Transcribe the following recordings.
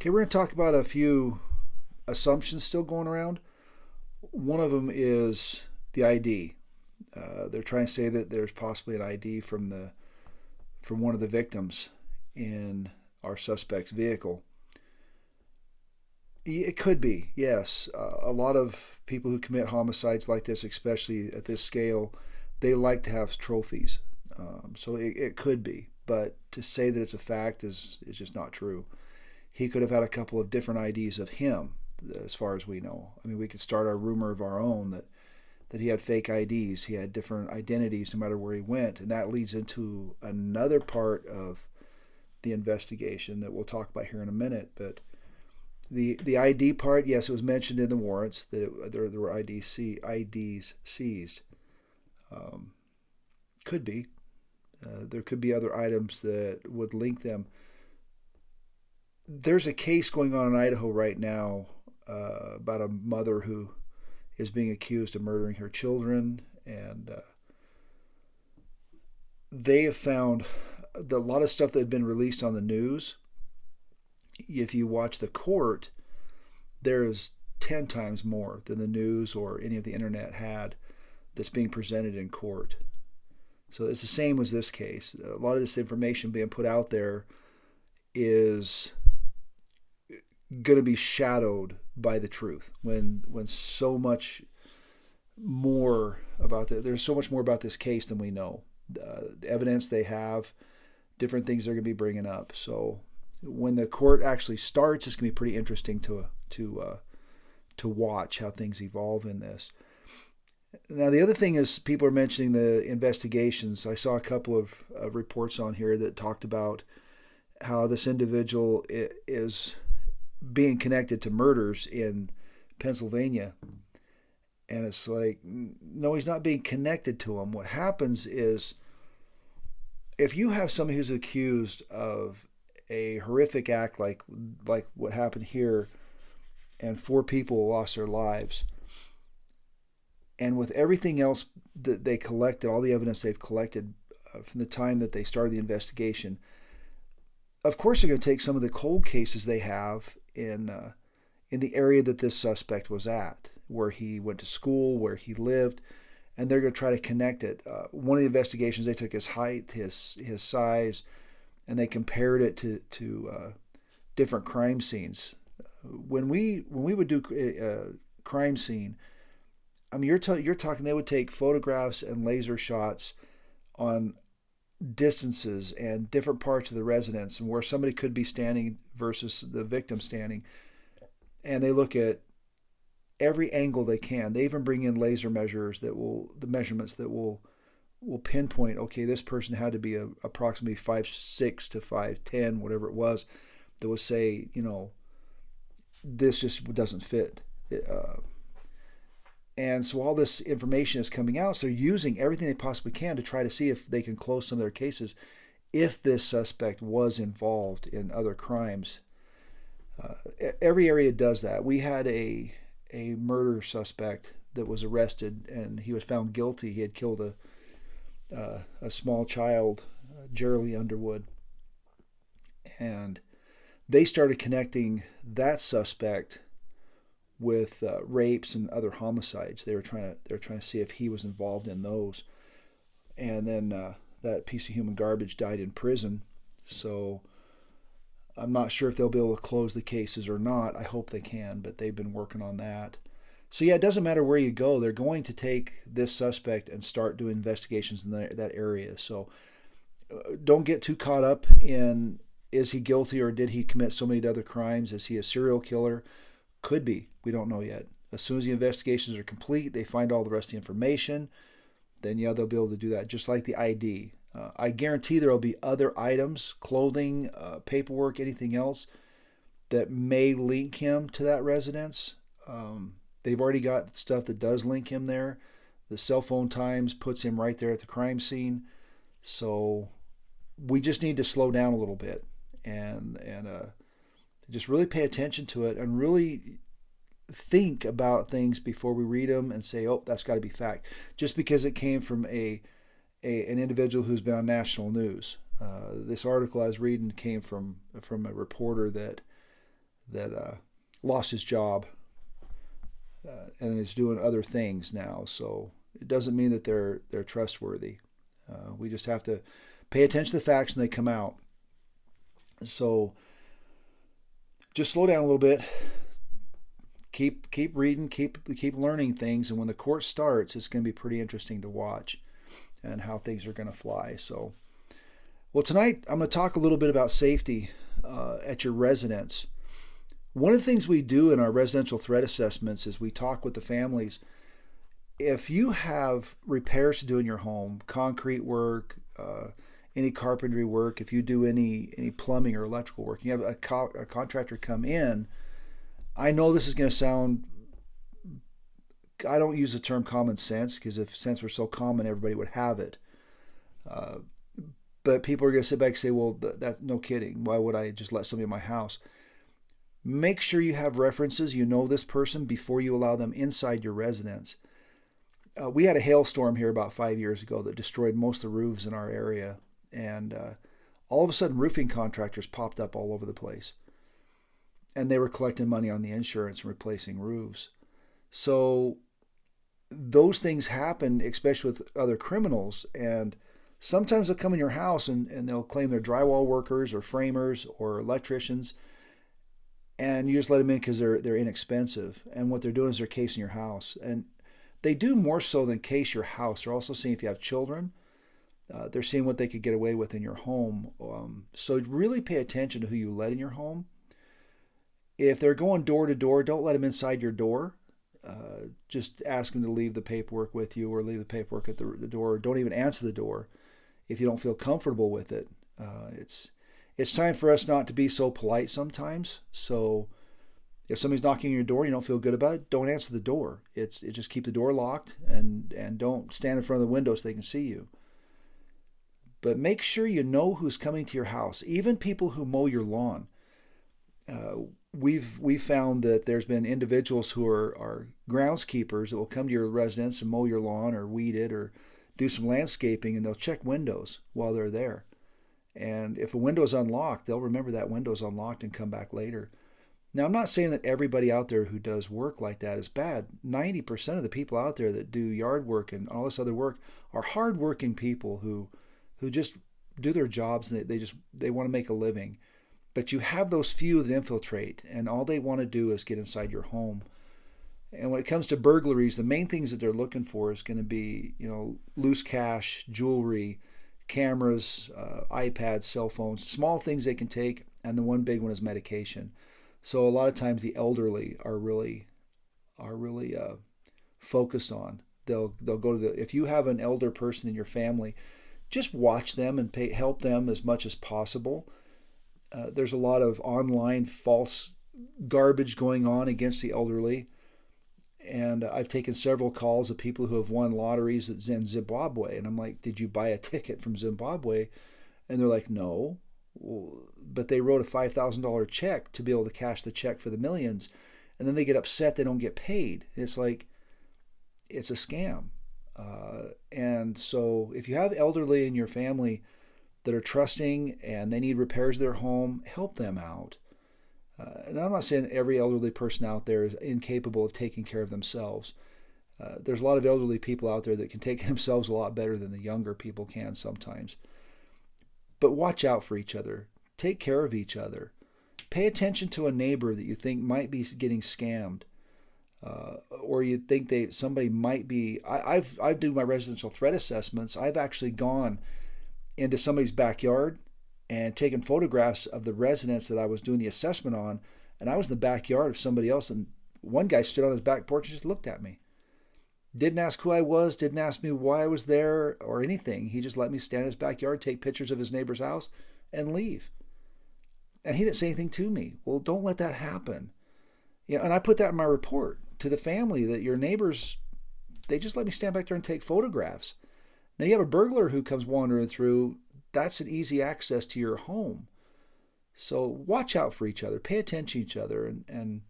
Okay, we're going to talk about a few assumptions still going around. One of them is the ID. They're trying to say that there's possibly an ID from one of the victims in our suspect's vehicle. It could be, yes. A lot of people who commit homicides like this, especially at this scale, they like to have trophies. So it could be, but to say that it's a fact is just not true. He could have had a couple of different IDs of him, as far as we know. I mean, we could start a rumor of our own that he had fake IDs. He had different identities no matter where he went, and that leads into another part of the investigation that we'll talk about here in a minute. But the ID part, yes, it was mentioned in the warrants that there were IDs seized. Um, could be. There could be other items that would link them. There's a case going on in Idaho right now about a mother who is being accused of murdering her children, and they have found a lot of stuff that had been released on the news. If you watch the court, there's 10 times more than the news or any of the internet had that's being presented in court. So it's the same as this case. A lot of this information being put out there is going to be shadowed by the truth when so much more about there's so much more about this case than we know. The evidence they have, different things they're going to be bringing up. So when the court actually starts, it's going to be pretty interesting to watch how things evolve in this. Now, the other thing is people are mentioning the investigations. I saw a couple of reports on here that talked about how this individual is being connected to murders in Pennsylvania. And it's like, no, he's not being connected to them. What happens is if you have somebody who's accused of a horrific act like what happened here, and 4 people lost their lives, and with everything else that they collected, all the evidence they've collected from the time that they started the investigation, of course they're going to take some of the cold cases they have in the area that this suspect was at, where he went to school, where he lived, and they're going to try to connect it. One of the investigations, they took his height, his size, and they compared it to different crime scenes. When we would do a crime scene, I mean, you're talking. They would take photographs and laser shots on distances and different parts of the residence and where somebody could be standing versus the victim standing, and they look at every angle they can. They even bring in laser measures the measurements that will pinpoint. Okay, this person had to be approximately 5'6" to 5'10", whatever it was. That would say, this just doesn't fit. And so all this information is coming out. So they're using everything they possibly can to try to see if they can close some of their cases if this suspect was involved in other crimes. Every area does that. We had a murder suspect that was arrested, and he was found guilty. He had killed a small child, Geraldine Underwood. And they started connecting that suspect with rapes and other homicides. They were trying to see if he was involved in those. And then that piece of human garbage died in prison. So I'm not sure if they'll be able to close the cases or not. I hope they can, but they've been working on that. So yeah, it doesn't matter where you go. They're going to take this suspect and start doing investigations in that area. So don't get too caught up in, is he guilty or did he commit so many other crimes? Is he a serial killer? Could be. We don't know yet. As soon as the investigations are complete, they find all the rest of the information, then yeah, they'll be able to do that. Just like the ID. I guarantee there will be other items, clothing, paperwork, anything else that may link him to that residence. They've already got stuff that does link him there. The cell phone times puts him right there at the crime scene. So we just need to slow down a little bit and just really pay attention to it and really think about things before we read them and say, oh, that's got to be fact. Just because it came from an individual who's been on national news. This article I was reading came from a reporter that that lost his job and is doing other things now. So it doesn't mean that they're trustworthy. We just have to pay attention to the facts when they come out. So just slow down a little bit. Keep reading, keep learning things, and when the court starts, it's going to be pretty interesting to watch and how things are going to fly. So, well, tonight I'm going to talk a little bit about safety at your residence. One of the things we do in our residential threat assessments is we talk with the families. If you have repairs to do in your home, concrete work, any carpentry work, if you do any plumbing or electrical work, you have a contractor come in, I know this is going to sound, I don't use the term common sense, because if sense were so common, everybody would have it. But people are going to sit back and say, well, that no kidding. Why would I just let somebody in my house? Make sure you have references. You know this person before you allow them inside your residence. We had a hailstorm here about 5 years ago that destroyed most of the roofs in our area. And all of a sudden, roofing contractors popped up all over the place. And they were collecting money on the insurance and replacing roofs. So those things happen, especially with other criminals. And sometimes they'll come in your house and they'll claim they're drywall workers or framers or electricians. And you just let them in because they're inexpensive. And what they're doing is they're casing your house. And they do more so than case your house. They're also seeing if you have children. They're seeing what they could get away with in your home. So really pay attention to who you let in your home. If they're going door to door, don't let them inside your door. Just ask them to leave the paperwork with you or leave the paperwork at the door. Don't even answer the door if you don't feel comfortable with it. It's time for us not to be so polite sometimes. So if somebody's knocking on your door and you don't feel good about it, don't answer the door. Just keep the door locked and don't stand in front of the window so they can see you. But make sure you know who's coming to your house, even people who mow your lawn. We've found that there's been individuals who are groundskeepers that will come to your residence and mow your lawn or weed it or do some landscaping, and they'll check windows while they're there. And if a window is unlocked, they'll remember that window is unlocked and come back later. Now, I'm not saying that everybody out there who does work like that is bad. 90% of the people out there that do yard work and all this other work are hardworking people who just do their jobs and they want to make a living. But you have those few that infiltrate, and all they want to do is get inside your home. And when it comes to burglaries, the main things that they're looking for is going to be, loose cash, jewelry, cameras, iPads, cell phones, small things they can take, and the one big one is medication. So a lot of times the elderly are really focused on. They'll go to if you have an elder person in your family, just watch them and help them as much as possible. There's a lot of online false garbage going on against the elderly. And I've taken several calls of people who have won lotteries in Zimbabwe. And I'm like, did you buy a ticket from Zimbabwe? And they're like, no. Well, but they wrote a $5,000 check to be able to cash the check for the millions. And then they get upset they don't get paid. It's like, it's a scam. And so if you have elderly in your family that are trusting and they need repairs to their home, help them out. And I'm not saying every elderly person out there is incapable of taking care of themselves. There's a lot of elderly people out there that can take themselves a lot better than the younger people can sometimes. But watch out for each other. Take care of each other. Pay attention to a neighbor that you think might be getting scammed. Or you think somebody might be. I've do my residential threat assessments. I've actually gone into somebody's backyard and taken photographs of the residents that I was doing the assessment on, and I was in the backyard of somebody else, and one guy stood on his back porch and just looked at me. Didn't ask who I was, didn't ask me why I was there or anything. He just let me stand in his backyard, take pictures of his neighbor's house, and leave. And he didn't say anything to me. Well, don't let that happen. And I put that in my report to the family that your neighbors, they just let me stand back there and take photographs. Now you have a burglar who comes wandering through. That's an easy access to your home. So watch out for each other. Pay attention to each other. And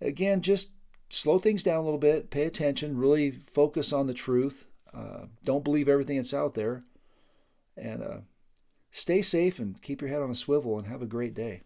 again, just slow things down a little bit. Pay attention. Really focus on the truth. Don't believe everything that's out there. And stay safe and keep your head on a swivel and have a great day.